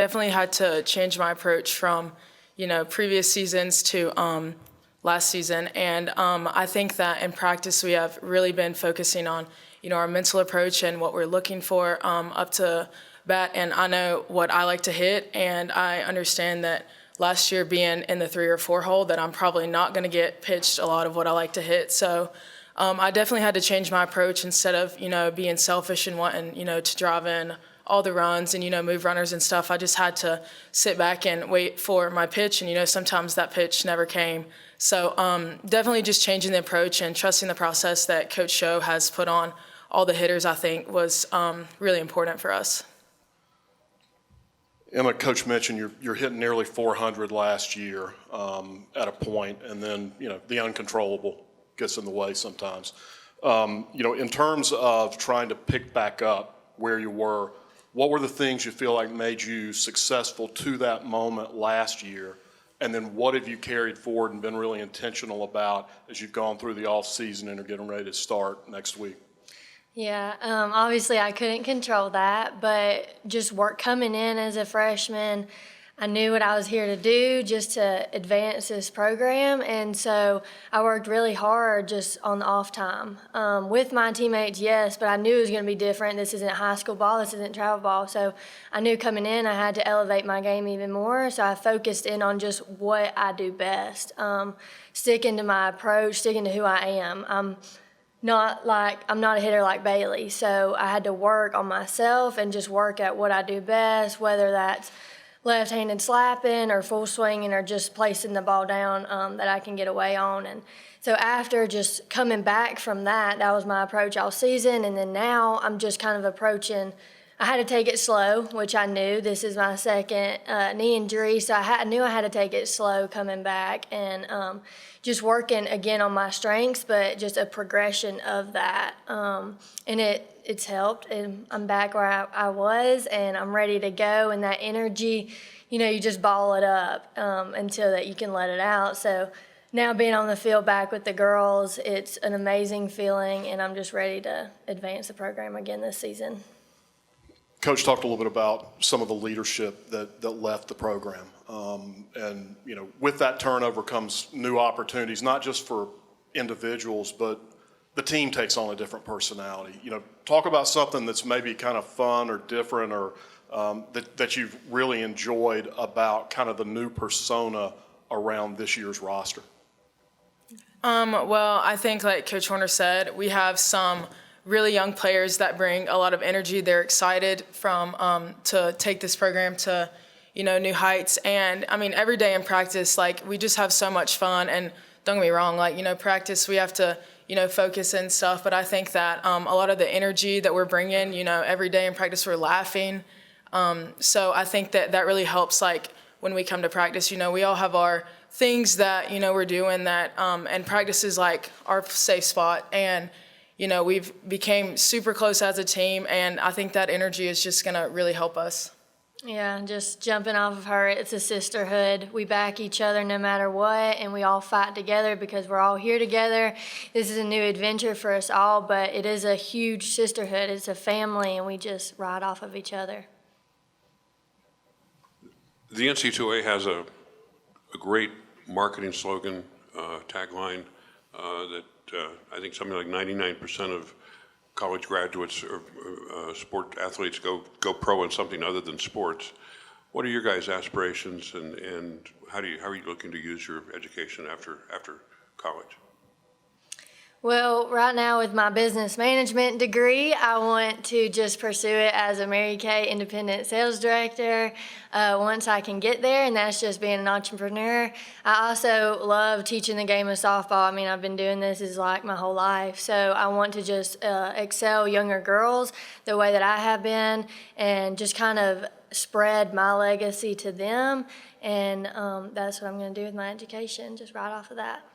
Definitely had to change my approach from, previous seasons to last season. And I think that in practice we have really been focusing on, our mental approach and what we're looking for up to bat. And I know what I like to hit, and I understand that last year being in the 3 or 4 hole that I'm probably not going to get pitched a lot of what I like to hit. So I definitely had to change my approach instead of, being selfish and wanting, to drive in all the runs and, move runners and stuff. I just had to sit back and wait for my pitch, and, sometimes that pitch never came. So definitely just changing the approach and trusting the process that Coach Show has put on all the hitters, I think, was really important for us. Emma, Coach mentioned you're hitting nearly 400 last year at a point, and then, the uncontrollable gets in the way sometimes. In terms of trying to pick back up where you were, what were the things you feel like made you successful to that moment last year? And then what have you carried forward and been really intentional about as you've gone through the off season and are getting ready to start next week? Yeah, obviously I couldn't control that, but just coming in as a freshman, I knew what I was here to do, just to advance this program, and so I worked really hard just on the off time. With my teammates, yes, but I knew it was going to be different. This isn't high school ball, this isn't travel ball, so I knew coming in I had to elevate my game even more, so I focused in on just what I do best, sticking to my approach, sticking to who I am. I'm not a hitter like Bailey, so I had to work on myself and just work at what I do best, whether that's left-handed slapping or full swinging or just placing the ball down that I can get away on. And so after just coming back from that was my approach all season. And then now I'm just kind of approaching, I had to take it slow, which I knew. This is my second knee injury, so I knew I had to take it slow coming back and just working again on my strengths, but just a progression of that. And it's helped, and I'm back where I was, and I'm ready to go. And that energy, you just ball it up until that you can let it out. So now being on the field back with the girls, it's an amazing feeling, and I'm just ready to advance the program again this season. Coach talked a little bit about some of the leadership that left the program. And, with that turnover comes new opportunities, not just for individuals, but the team takes on a different personality. Talk about something that's maybe kind of fun or different or that you've really enjoyed about kind of the new persona around this year's roster. Well, I think like Coach Horner said, we have some really young players that bring a lot of energy. They're excited to take this program to, new heights. And I mean, every day in practice, we just have so much fun. And don't get me wrong, practice, we have to, focus and stuff. But I think that a lot of the energy that we're bringing, every day in practice, we're laughing. So I think that really helps, when we come to practice. We all have our things that, we're doing that, and practice is our safe spot. And we've became super close as a team, and I think that energy is just going to really help us. Yeah, just jumping off of her, it's a sisterhood. We back each other no matter what, and we all fight together because we're all here together. This is a new adventure for us all, but it is a huge sisterhood. It's a family, and we just ride off of each other. The NC2A has a great marketing slogan, tagline that I think something like 99% of college graduates or sport athletes go pro in something other than sports. What are your guys' aspirations, and how are you looking to use your education after college? Well, right now with my business management degree, I want to just pursue it as a Mary Kay independent sales director once I can get there, and that's just being an entrepreneur. I also love teaching the game of softball. I mean, I've been doing this my whole life, so I want to just excel younger girls the way that I have been and just kind of spread my legacy to them, and that's what I'm going to do with my education, just right off of that.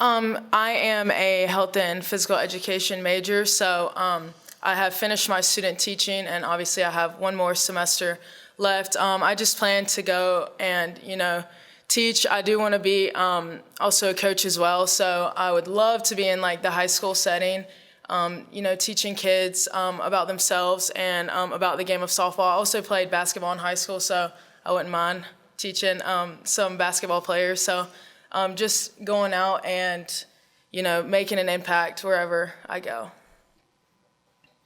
I am a health and physical education major, so I have finished my student teaching, and obviously I have one more semester left. I just plan to go and, teach. I do want to be also a coach as well, so I would love to be in the high school setting. teaching kids about themselves and about the game of softball. I also played basketball in high school, so I wouldn't mind teaching some basketball players. So just going out and, making an impact wherever I go.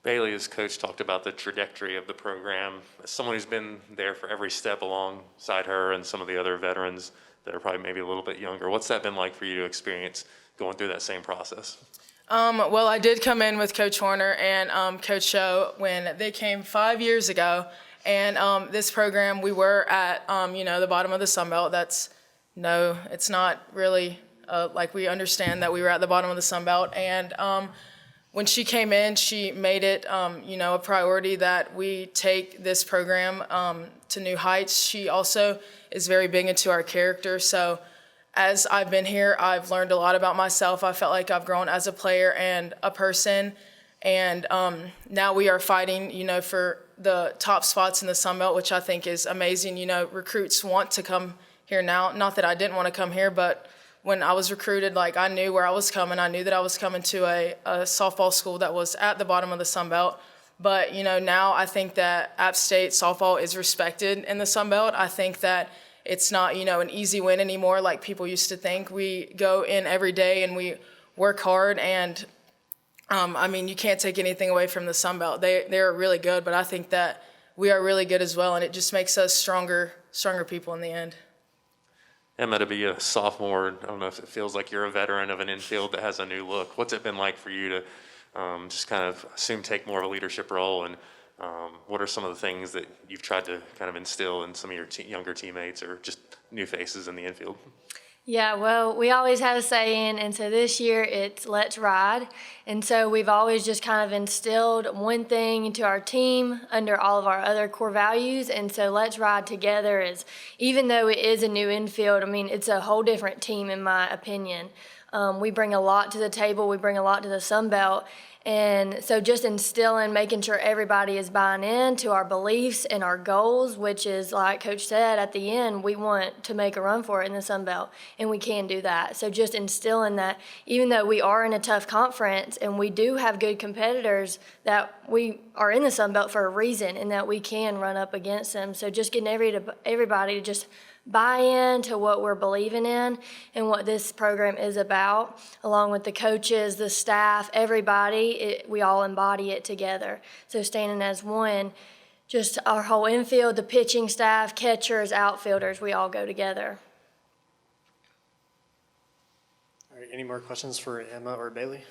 Bailey, as coach, talked about the trajectory of the program. As someone who's been there for every step alongside her and some of the other veterans that are probably maybe a little bit younger, what's that been like for you to experience going through that same process? Well, I did come in with Coach Horner and Coach Show when they came 5 years ago. And this program, we were at, the bottom of the Sun Belt. It's not really like we understand that we were at the bottom of the Sun Belt. And when she came in, she made it, a priority that we take this program to new heights. She also is very big into our character. So as I've been here, I've learned a lot about myself. I felt like I've grown as a player and a person. And now we are fighting, for the top spots in the Sun Belt, which I think is amazing. Recruits want to come here now. Not that I didn't want to come here, but when I was recruited, I knew where I was coming. I knew that I was coming to a softball school that was at the bottom of the Sun Belt. But, now I think that App State softball is respected in the Sun Belt. I think that it's not, an easy win anymore like people used to think. We go in every day and we work hard, and you can't take anything away from the Sun Belt. They're really good, but I think that we are really good as well, and it just makes us stronger people in the end. Emma, to be a sophomore, I don't know if it feels like you're a veteran of an infield that has a new look. What's it been like for you to just kind of take more of a leadership role, and what are some of the things that you've tried to kind of instill in some of your younger teammates or just new faces in the infield? Yeah, well, we always have a saying, and so this year it's let's ride. And so we've always just kind of instilled one thing into our team under all of our other core values. And so let's ride together is, even though it is a new infield, it's a whole different team in my opinion. We bring a lot to the table. We bring a lot to the Sun Belt. And so just instilling, making sure everybody is buying in to our beliefs and our goals, which is, like Coach said, at the end, we want to make a run for it in the Sun Belt, and we can do that. So just instilling that, even though we are in a tough conference and we do have good competitors, that we are in the Sun Belt for a reason and that we can run up against them. So just getting everybody to just buy into what we're believing in and what this program is about, along with the coaches, the staff, everybody, we all embody it together. So standing as one, just our whole infield, the pitching staff, catchers, outfielders, we all go together. All right, any more questions for Emma or Bailey?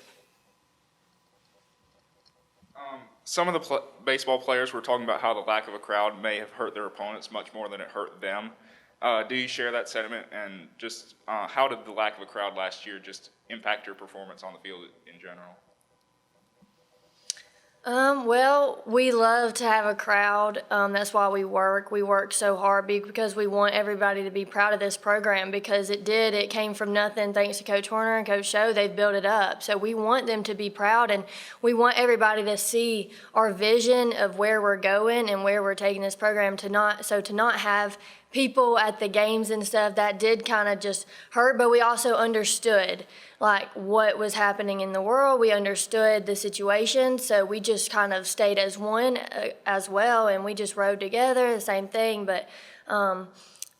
Some of the baseball players were talking about how the lack of a crowd may have hurt their opponents much more than it hurt them. Do you share that sentiment, and just how did the lack of a crowd last year just impact your performance on the field in general? Well, we love to have a crowd. That's why we work. We work so hard because we want everybody to be proud of this program, because it came from nothing thanks to Coach Horner and Coach Show. They've built it up. So we want them to be proud, and we want everybody to see our vision of where we're going and where we're taking this program to not have people at the games and stuff. That did kind of just hurt, but we also understood what was happening in the world. We understood the situation, so we just kind of stayed as one as well, and we just rode together, the same thing. But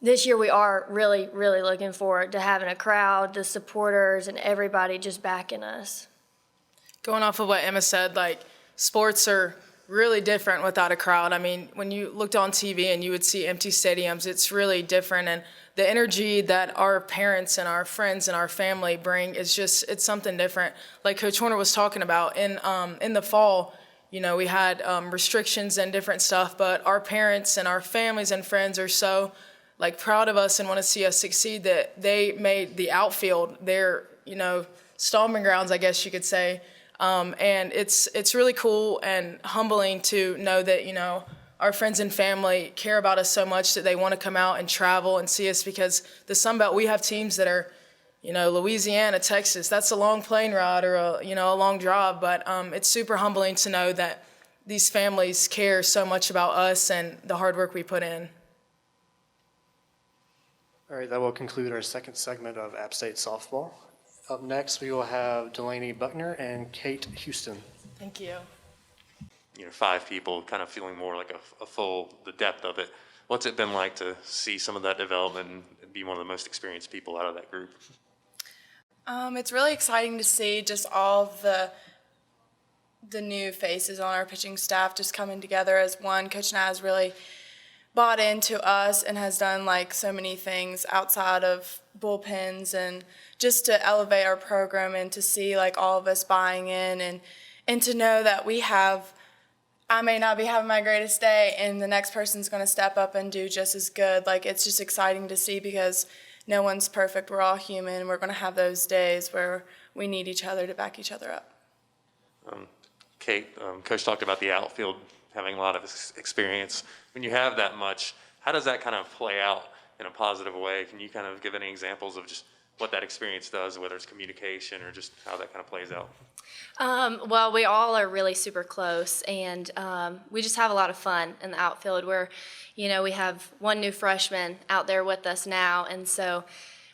this year we are really, really looking forward to having a crowd, the supporters, and everybody just backing us. Going off of what Emma said, sports are really different without a crowd. When you looked on TV and you would see empty stadiums, it's really different. And the energy that our parents and our friends and our family bring is it's something different. Like Coach Horner was talking about, in the fall, we had restrictions and different stuff, but our parents and our families and friends are so proud of us and want to see us succeed that they made the outfield their, stomping grounds, I guess you could say. And it's really cool and humbling to know that, our friends and family care about us so much that they want to come out and travel and see us, because the Sun Belt, we have teams that are, Louisiana, Texas. That's a long plane ride or a long drive, but it's super humbling to know that these families care so much about us and the hard work we put in. All right, that will conclude our second segment of App State Softball. Up next, we will have Delaney Buckner and Kate Houston. Thank you. 5 people kind of feeling more like a full, the depth of it. What's it been like to see some of that development and be one of the most experienced people out of that group? It's really exciting to see just all the new faces on our pitching staff just coming together as one. Coach Naz really bought into us and has done like so many things outside of bullpens and just to elevate our program and to see like all of us buying in and to know that we have, I may not be having my greatest day and the next person's going to step up and do just as good. Like it's just exciting to see because no one's perfect. We're all human. We're going to have those days where we need each other to back each other up. Kate, Coach talked about the outfield having a lot of experience. When you have that much, how does that kind of play out in a positive way? Can you kind of give any examples of just what that experience does, whether it's communication or just how that kind of plays out? Well, we all are really super close, and we just have a lot of fun in the outfield where, we have one new freshman out there with us now, and so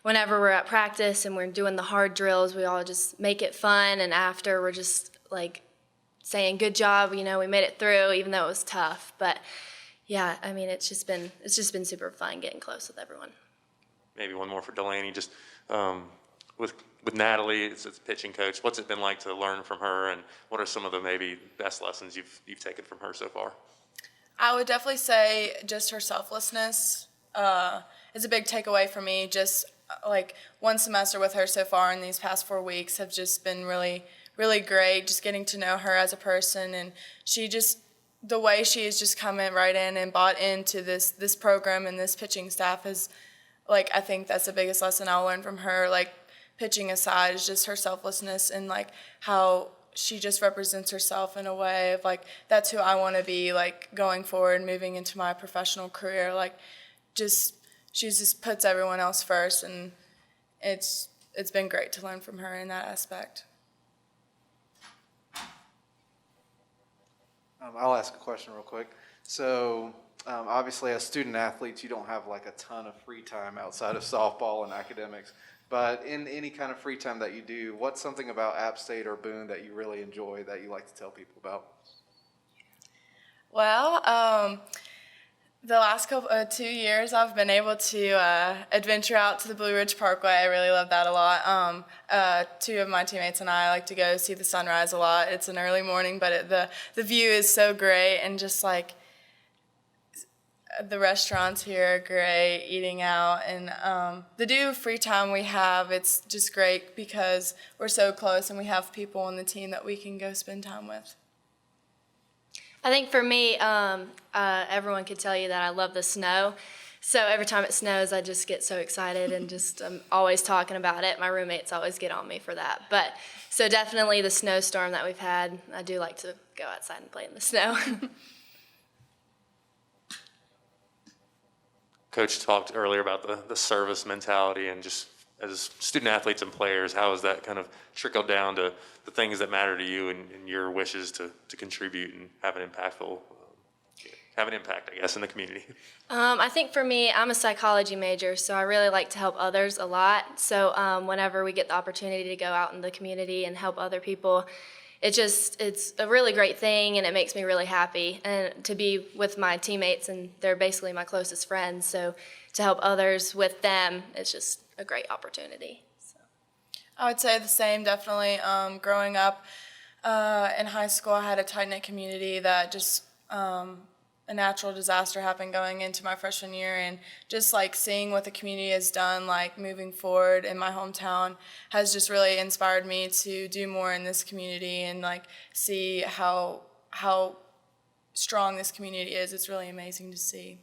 whenever we're at practice and we're doing the hard drills, we all just make it fun, and after we're just like saying, good job, we made it through, even though it was tough. But yeah, I mean, it's just been super fun getting close with everyone. Maybe one more for Delaney, just with Natalie as pitching coach, what's it been like to learn from her, and what are some of the maybe best lessons you've taken from her so far? I would definitely say just her selflessness is a big takeaway for me. Just like one semester with her so far in these past 4 weeks have just been really, really great. Just getting to know her as a person, and the way she has just come in right in and bought into this program and this pitching staff is, like, I think that's the biggest lesson I'll learn from her. Like, pitching aside is just her selflessness and like how she just represents herself in a way of like that's who I want to be like going forward, moving into my professional career. Like, she just puts everyone else first, and it's been great to learn from her in that aspect. I'll ask a question real quick. So obviously as student athletes, you don't have like a ton of free time outside of softball and academics. But in any kind of free time that you do, what's something about App State or Boone that you really enjoy that you like to tell people about? Well, the last 2 years I've been able to adventure out to the Blue Ridge Parkway. I really love that a lot. 2 of my teammates and I like to go see the sunrise a lot. It's an early morning, but the view is so great, and just like the restaurants here are great, eating out, and the free time we have, it's just great because we're so close and we have people on the team that we can go spend time with. I think for me, everyone could tell you that I love the snow. So every time it snows, I just get so excited and just I'm always talking about it. My roommates always get on me for that. But so definitely the snowstorm that we've had, I do like to go outside and play in the snow. Coach talked earlier about the service mentality, and just as student athletes and players, how has that kind of trickled down to the things that matter to you and your wishes to contribute and have an impact, I guess, in the community? I think for me, I'm a psychology major, so I really like to help others a lot. So whenever we get the opportunity to go out in the community and help other people, it's a really great thing, and it makes me really happy. And to be with my teammates, and they're basically my closest friends, so to help others with them, it's just a great opportunity. So. I would say the same, definitely. Growing up in high school, I had a tight-knit community that just a natural disaster happened going into my freshman year, and just like seeing what the community has done, like moving forward in my hometown, has just really inspired me to do more in this community and like see how strong this community is. It's really amazing to see.